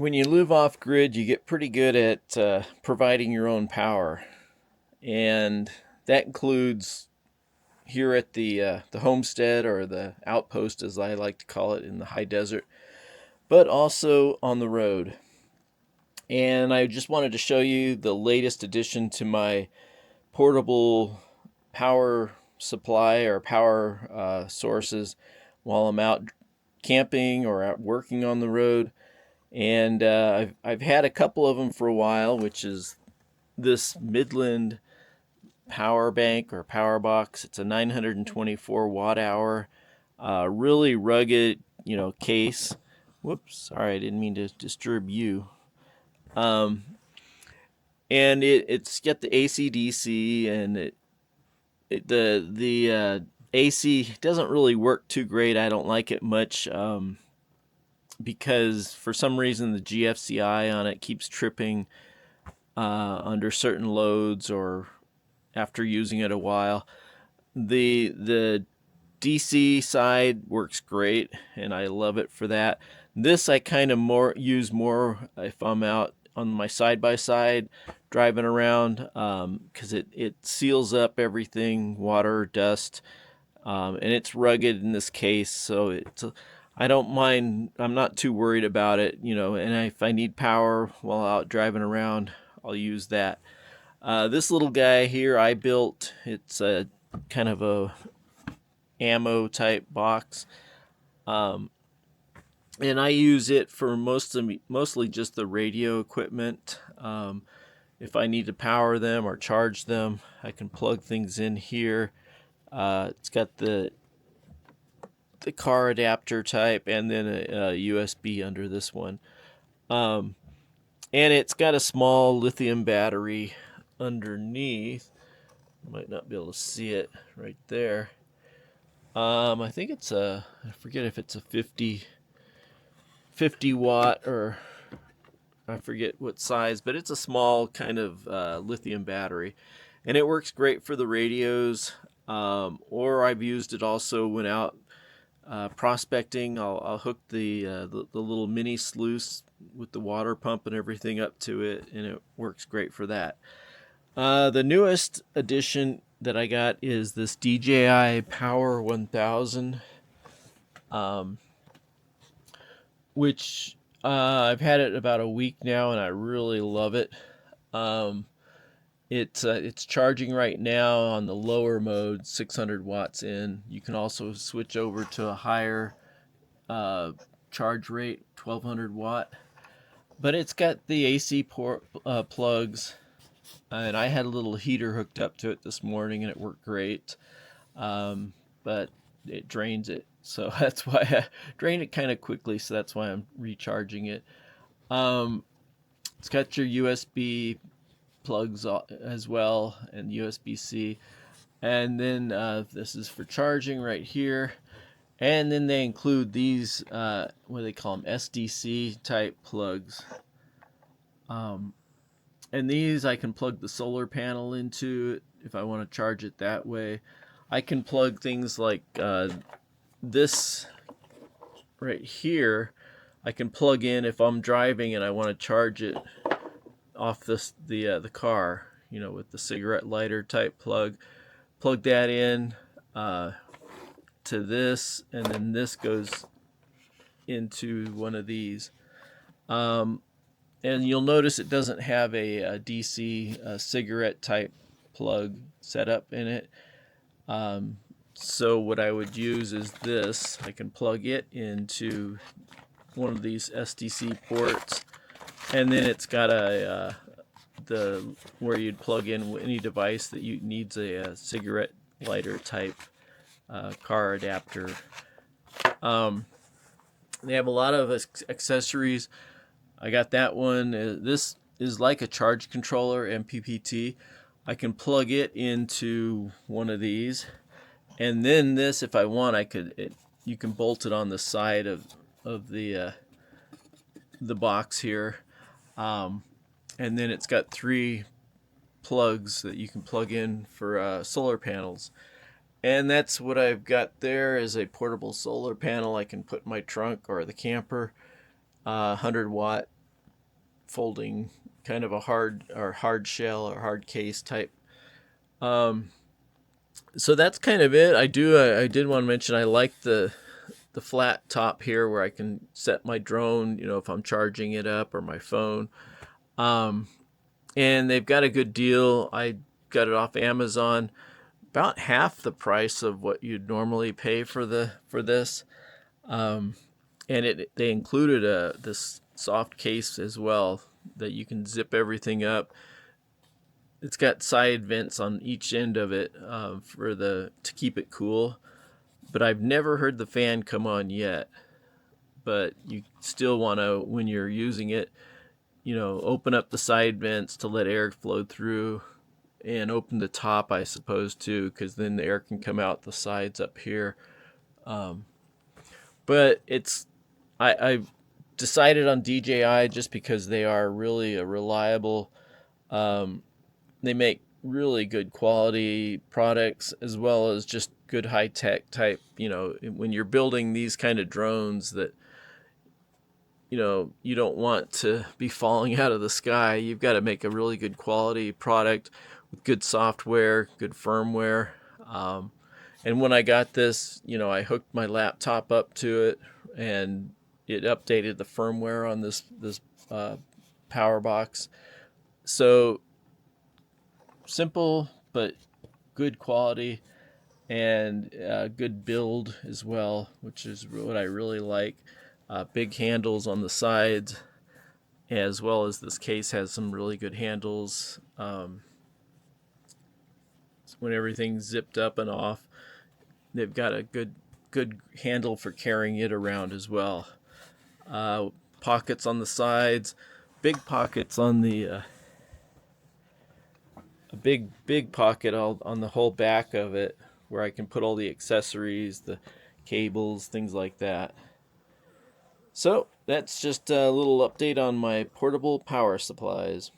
When you live off grid, you get pretty good at providing your own power, and that includes here at the homestead, or the outpost, as I like to call it, in the high desert, but also on the road. And I just wanted to show you the latest addition to my portable power supply or power sources while I'm out camping or out working on the road. And I've had a couple of them for a while, which is this Midland power bank or power box. It's a 924 watt hour, really rugged, case. Whoops, sorry, I didn't mean to disturb you. Um, and it's got the AC/DC, and the AC doesn't really work too great. I don't like it much. Because for some reason the GFCI on it keeps tripping under certain loads or after using it a while. The DC side works great, and I love it for that. This I kind of use more if I'm out on my side by side driving around, because it seals up everything, water, dust, and it's rugged in this case, so I don't mind. I'm not too worried about it, And if I need power while out driving around, I'll use that. This little guy here I built. It's a kind of a ammo type box, um, and I use it for mostly just the radio equipment. If I need to power them or charge them, I can plug things in here. It's got the car adapter type, and then a USB under this one. Um, and it's got a small lithium battery underneath. You might not be able to see it right there. I think I forget if it's a 50 watt, or I forget what size, but it's a small kind of lithium battery. And it works great for the radios, or I've used it also when out prospecting. I'll hook the little mini sluice with the water pump and everything up to it, and it works great for that. The newest addition that I got is this DJI Power 1000, which I've had it about a week now, and I really love it. Um, it's charging right now on the lower mode, 600 watts in. You can also switch over to a higher charge rate, 1200 watt. But it's got the AC plugs, and I had a little heater hooked up to it this morning, and it worked great. But it drains it, so that's why I drained it kind of quickly. So that's why I'm recharging it. It's got your USB plugs as well, and USB-C, and then this is for charging right here. And then they include these what do they call them, SDC type plugs, and these I can plug the solar panel into it if I want to charge it that way. I can plug things like this right here. I can plug in if I'm driving and I want to charge it off the car, with the cigarette lighter type plug. Plug that in to this, and then this goes into one of these. And you'll notice it doesn't have a DC cigarette type plug set up in it. So what I would use is this. I can plug it into one of these SDC ports, and then it's got the where you'd plug in any device that needs a cigarette lighter type car adapter. They have a lot of accessories. I got that one. This is like a charge controller, MPPT. I can plug it into one of these, and then this, if I want, you can bolt it on the side of the box here. And then it's got 3 plugs that you can plug in for solar panels. And that's what I've got there, is a portable solar panel I can put in my trunk or the camper. 100 watt folding, kind of a hard shell or hard case type. So that's kind of it. I did want to mention I like the flat top here where I can set my drone, if I'm charging it up, or my phone. And they've got a good deal. I got it off Amazon, about half the price of what you'd normally pay for this. And they included this soft case as well that you can zip everything up. It's got side vents on each end of it to keep it cool. But I've never heard the fan come on yet. But you still want to, when you're using it, open up the side vents to let air flow through, and open the top, I suppose, too, because then the air can come out the sides up here. But I've decided on DJI just because they are really a reliable. They make really good quality products, as well as just good high tech type. When you're building these kind of drones that you don't want to be falling out of the sky, you've got to make a really good quality product with good software, good firmware. And when I got this, I hooked my laptop up to it, and it updated the firmware on this power box. So simple, but good quality, and good build as well, which is what I really like. Big handles on the sides, as well as this case has some really good handles. When everything's zipped up and off, they've got a good handle for carrying it around as well. Pockets on the sides, big pockets on the a big pocket on the whole back of it, where I can put all the accessories, the cables, things like that. So that's just a little update on my portable power supplies.